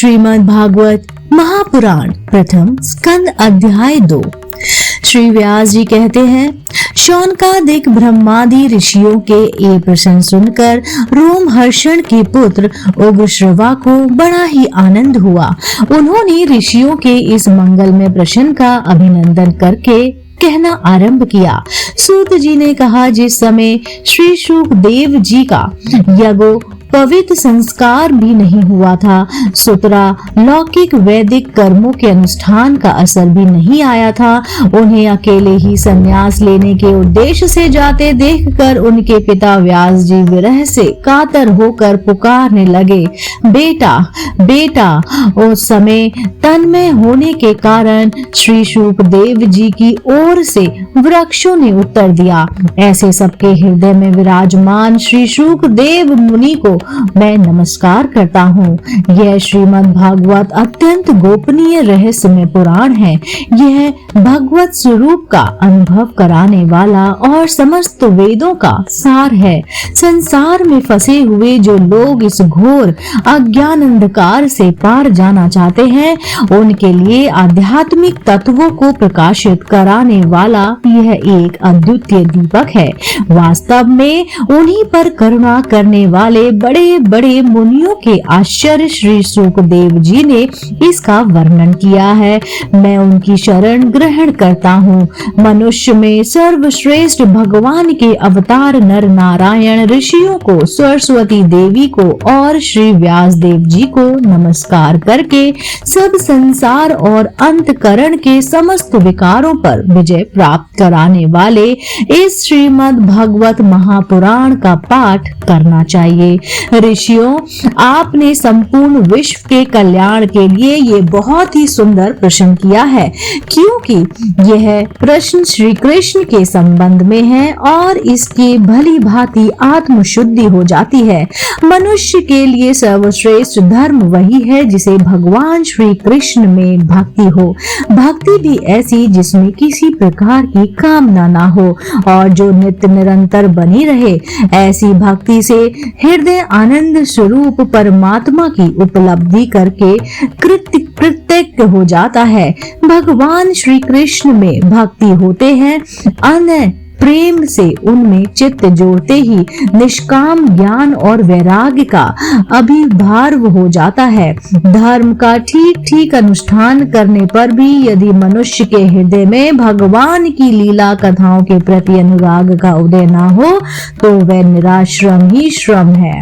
श्रीमद् भागवत महापुराण प्रथम स्कंद अध्याय 2। श्री व्यास जी कहते हैं, शौनकादिक ब्रह्मादि ऋषियों के ये प्रश्न सुनकर रोमहर्षण के पुत्र उग्रश्रवा को बड़ा ही आनंद हुआ। उन्होंने ऋषियों के इस मंगलमय प्रश्न का अभिनंदन करके कहना आरंभ किया। सूत जी ने कहा, जिस समय श्री शुकदेव जी का यज्ञ पवित्र संस्कार भी नहीं हुआ था, सुतरा लौकिक वैदिक कर्मों के अनुष्ठान का असर भी नहीं आया था, उन्हें अकेले ही संन्यास लेने के उद्देश्य से जाते देखकर उनके पिता व्यास जी विरह से कातर होकर पुकारने लगे, बेटा बेटा। उस समय तन्मय होने के कारण श्री शुकदेव जी की ओर से वृक्षों ने उत्तर दिया, ऐसे सबके हृदय में विराजमान श्री शुकदेव मुनि को मैं नमस्कार करता हूँ। यह श्रीमद् भागवत अत्यंत गोपनीय रहस्यमय पुराण है। यह भगवत स्वरूप का अनुभव कराने वाला और समस्त वेदों का सार है। संसार में फंसे हुए जो लोग इस घोर अज्ञान अंधकार से पार जाना चाहते हैं, उनके लिए आध्यात्मिक तत्वों को प्रकाशित कराने वाला यह एक अद्वितीय दीपक है। वास्तव में उन्हीं पर करुणा करने वाले बड़े बड़े मुनियों के आश्चर्य श्री शुकदेव जी ने इसका वर्णन किया है। मैं उनकी शरण ग्रहण करता हूँ। मनुष्य में सर्वश्रेष्ठ भगवान के अवतार नर नारायण ऋषियों को, सरस्वती देवी को और श्री व्यास देव जी को नमस्कार करके सब संसार और अंतकरण के समस्त विकारों पर विजय प्राप्त कराने वाले इस श्रीमद् भागवत महापुराण का पाठ करना चाहिए। ऋषियों, आपने संपूर्ण विश्व के कल्याण के लिए ये बहुत ही सुंदर प्रश्न किया है, क्योंकि यह प्रश्न श्री कृष्ण के संबंध में है और इसकी भली भांति आत्म शुद्धि हो जाती है। मनुष्य के लिए सर्वश्रेष्ठ धर्म वही है जिसे भगवान श्री कृष्ण में भक्ति हो, भक्ति भी ऐसी जिसमें किसी प्रकार की कामना ना हो और जो नित्य निरंतर बनी रहे। ऐसी भक्ति से हृदय आनंद स्वरूप परमात्मा की उपलब्धि करके कृतज्ञ हो जाता है। भगवान श्री कृष्ण में भक्ति होते हैं, अन्य प्रेम से उनमें चित्त जोड़ते ही निष्काम ज्ञान और वैराग्य का अभिभाव हो जाता है। धर्म का ठीक ठीक अनुष्ठान करने पर भी यदि मनुष्य के हृदय में भगवान की लीला कथाओं के प्रति अनुराग का उदय न हो तो वह निराश्रम ही श्रम है।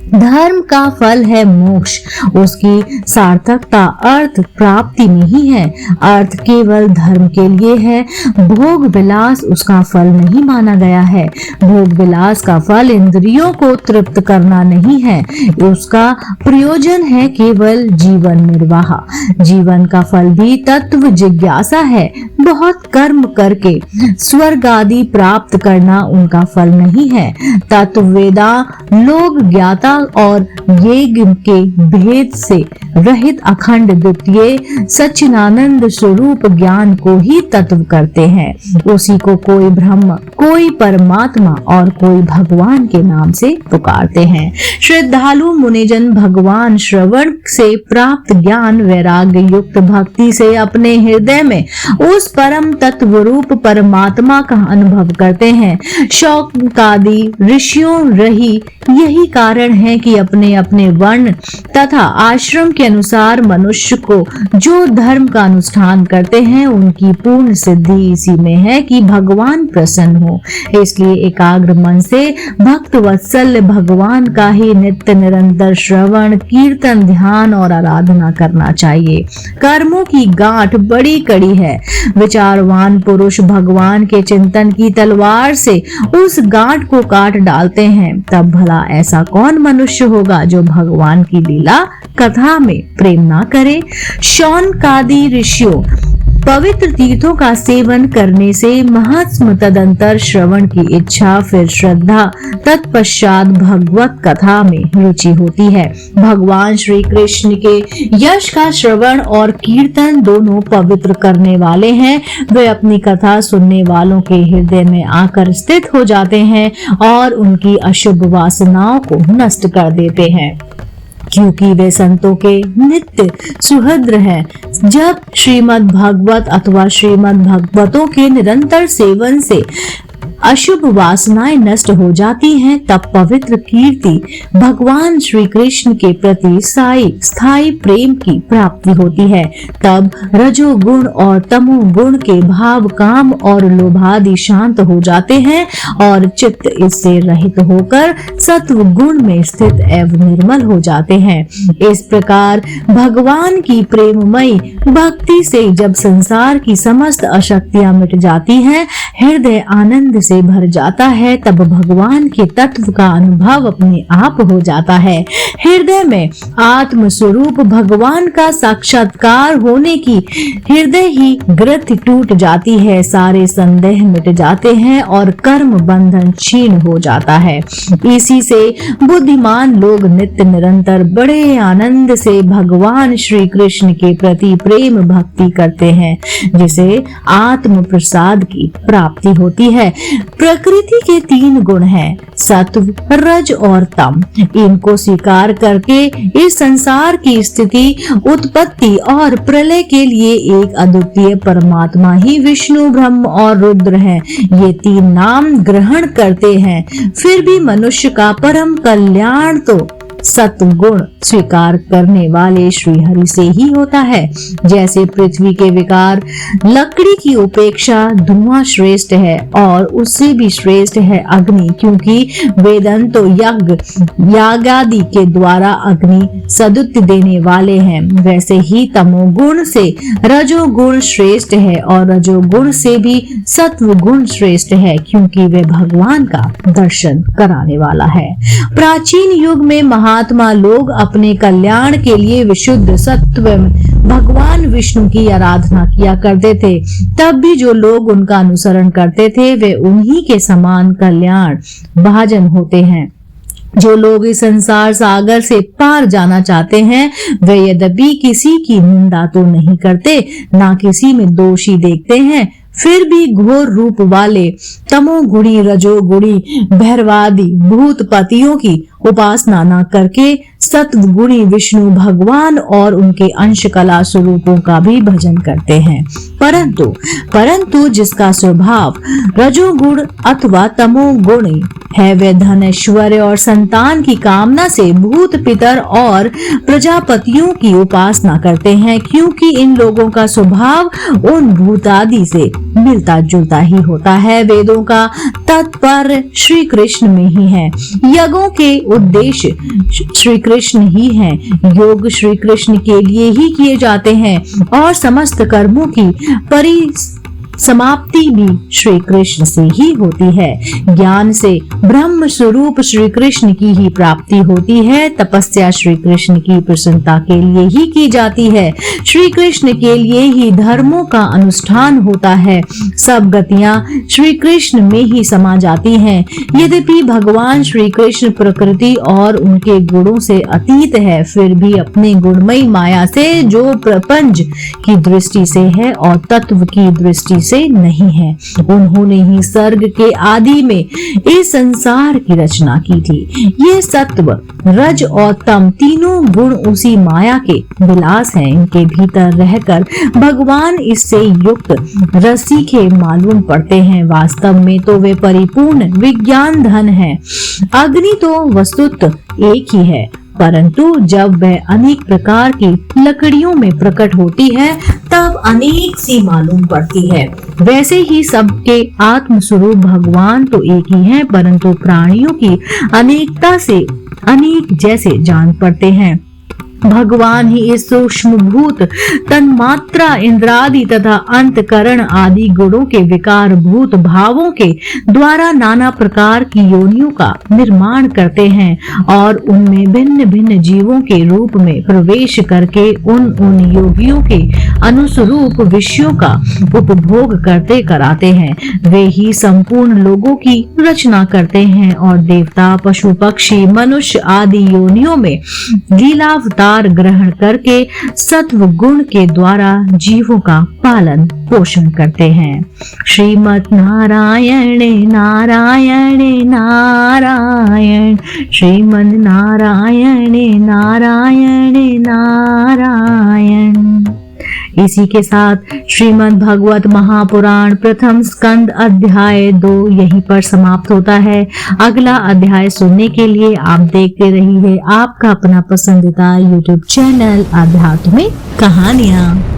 धर्म का फल है मोक्ष, उसकी सार्थकता अर्थ प्राप्ति नहीं है। अर्थ केवल धर्म के लिए है, भोग विलास उसका फल नहीं माना गया है। भोग विलास का फल इंद्रियों को तृप्त करना नहीं है, उसका प्रयोजन है केवल जीवन निर्वाह। जीवन का फल भी तत्व जिज्ञासा है। बहुत कर्म करके स्वर्ग आदि प्राप्त करना उनका फल नहीं है। तत्ववेदा लोग ज्ञाता और यज्ञ के भेद से रहित अखंड द्वितीय सच्चिदानंद स्वरूप ज्ञान को ही तत्व करते हैं। उसी को कोई ब्रह्म, कोई परमात्मा और कोई भगवान के नाम से पुकारते हैं। श्रद्धालु मुनिजन भगवान श्रवण से प्राप्त ज्ञान वैराग्य युक्त भक्ति से अपने हृदय में उस परम तत्व रूप परमात्मा का अनुभव करते हैं। शौनकादि ऋषियों रही यही कारण है कि अपने अपने वर्ण तथा आश्रम के अनुसार मनुष्य को जो धर्म का अनुष्ठान करते हैं उनकी पूर्ण सिद्धि इसी में है कि भगवान प्रसन्न हो। इसलिए एकाग्र मन से भक्त वत्सल भगवान का ही नित्य निरंतर श्रवण कीर्तन ध्यान और आराधना करना चाहिए। कर्मों की गांठ बड़ी कड़ी है। विचारवान पुरुष भगवान के चिंतन की तलवार से उस गांठ को काट डालते हैं। तब भला ऐसा कौन मनुष्य होगा जो भगवान की लीला कथा में प्रेम ना करे। शौनकादि ऋषियों पवित्र तीर्थों का सेवन करने से महात्म तदंतर श्रवण की इच्छा, फिर श्रद्धा, तत्पश्चात भगवत कथा में रुचि होती है। भगवान श्री कृष्ण के यश का श्रवण और कीर्तन दोनों पवित्र करने वाले हैं। वे अपनी कथा सुनने वालों के हृदय में आकर स्थित हो जाते हैं और उनकी अशुभ वासनाओं को नष्ट कर देते हैं। क्योंकि वे संतों के नित्य सुहृद हैं। जब श्रीमद् भागवत अथवा श्रीमद् भागवतों के निरंतर सेवन से अशुभ वासनाएं नष्ट हो जाती हैं, तब पवित्र कीर्ति भगवान श्री कृष्ण के प्रति स्थायी प्रेम की प्राप्ति होती है। तब रजोगुण और तमोगुण के भाव, काम और लोभादि शांत हो जाते हैं और चित्त इससे रहित होकर सत्व गुण में स्थित एवं निर्मल हो जाते हैं। इस प्रकार भगवान की प्रेममयी भक्ति से जब संसार की समस्त अशक्तियां मिट जाती हैं, हृदय आनंद से भर जाता है, तब भगवान के तत्व का अनुभव अपने आप हो जाता है। हृदय में आत्म स्वरूप भगवान का साक्षात्कार होने की हृदय ही ग्रंथि टूट जाती है, सारे संदेह मिट जाते हैं और कर्म बंधन क्षीण हो जाता है। इसी से बुद्धिमान लोग नित्य निरंतर बड़े आनंद से भगवान श्री कृष्ण के प्रति प्रेम भक्ति करते हैं, जिसे आत्म प्रसाद की प्राप्ति होती है। प्रकृति के 3 गुण हैं, सत्व, रज और तम। इनको स्वीकार करके इस संसार की स्थिति, उत्पत्ति और प्रलय के लिए एक अद्वितीय परमात्मा ही विष्णु, ब्रह्म और रुद्र हैं। ये 3 नाम ग्रहण करते हैं, फिर भी मनुष्य का परम कल्याण तो सत्वगुण स्वीकार करने वाले श्री हरि से ही होता है। जैसे पृथ्वी के विकार, लकड़ी की उपेक्षा धुआं श्रेष्ठ है और उससे भी श्रेष्ठ है अग्नि, क्योंकि वेदंतो यागादि के द्वारा अग्नि सदुत्य देने वाले हैं। वैसे ही तमोगुण से रजोगुण श्रेष्ठ है और रजोगुण से भी सत्वगुण श्रेष्ठ है, क्योंकि वे भगवान का दर्शन कराने वाला है। प्राचीन युग में महात्मा लोग अपने कल्याण के लिए विशुद्ध सत्व भगवान विष्णु की आराधना किया करते थे। तब भी जो लोग उनका अनुसरण करते थे, वे उन्हीं के समान कल्याण भाजन होते हैं। जो लोग इस संसार सागर से पार जाना चाहते हैं, वे यद्यपि किसी की निंदा तो नहीं करते, ना किसी में दोषी देखते हैं, फिर भी घोर रूप वाले तमोगुणी, रजोगुणी, भैरवादि भूतपतियों की उपासना न करके सत्वगुणी विष्णु भगवान और उनके अंश कला स्वरूपों का भी भजन करते हैं। परंतु जिसका स्वभाव रजोगुण अथवा तमोगुणी है, वे धन, ऐश्वर्य और संतान की कामना से भूत, पितर और प्रजापतियों की उपासना करते हैं, क्योंकि इन लोगों का स्वभाव उन भूतादि से मिलता जुलता ही होता है। वेदों का तात्पर्य श्री कृष्ण में ही है, यज्ञों के उद्देश्य श्री कृष्ण ही हैं, योग श्री कृष्ण के लिए ही किए जाते हैं और समस्त कर्मों की समाप्ति भी श्री कृष्ण से ही होती है। ज्ञान से ब्रह्म स्वरूप श्री कृष्ण की ही प्राप्ति होती है। तपस्या श्री कृष्ण की प्रसन्नता के लिए ही की जाती है। श्री कृष्ण के लिए ही धर्मों का अनुष्ठान होता है। सब गतियां श्री कृष्ण में ही समा जाती हैं। यद्यपि भगवान श्री कृष्ण प्रकृति और उनके गुणों से अतीत है, फिर भी अपने गुणमयी माया से जो प्रपंच की दृष्टि से है और तत्व की दृष्टि से नहीं है, उन्होंने ही सर्ग के आदि में इस संसार की रचना की थी। ये सत्व, रज और तम तीनों गुण उसी माया के विलास हैं। इनके भीतर रहकर भगवान इससे युक्त रसीखे मालूम पड़ते हैं। वास्तव में तो वे परिपूर्ण विज्ञान धन है। अग्नि तो वस्तुतः एक ही है, परंतु जब वह अनेक प्रकार की लकड़ियों में प्रकट होती है, तब अनेक सी मालूम पड़ती है। वैसे ही सबके आत्म स्वरूप भगवान तो एक ही हैं, परंतु प्राणियों की अनेकता से अनेक जैसे जान पड़ते हैं। भगवान ही इस सूक्ष्म भूत तन्मात्रा, इंद्रादि तथा अंतकरण आदि गुणों के विकार भूत भावों के द्वारा नाना प्रकार की योनियों का निर्माण करते हैं और उनमें भिन्न भिन्न जीवों के रूप में प्रवेश करके उन योगियों के अनुस्वरूप विषयों का उपभोग करते कराते हैं। वे ही संपूर्ण लोगों की रचना करते हैं और देवता, पशु, पक्षी, मनुष्य आदि योनियों में लीलावतार अवतार ग्रहण करके सत्व गुण के द्वारा जीवों का पालन पोषण करते हैं। श्रीमद् नारायण नारायण नारायण, श्रीमद् नारायण नारायण नारायण। इसी के साथ श्रीमद् भागवत महापुराण प्रथम स्कंद अध्याय 2 यहीं पर समाप्त होता है। अगला अध्याय सुनने के लिए आप देखते रहिए आपका अपना पसंदीदा YouTube चैनल आध्यात्मिक कहानियां।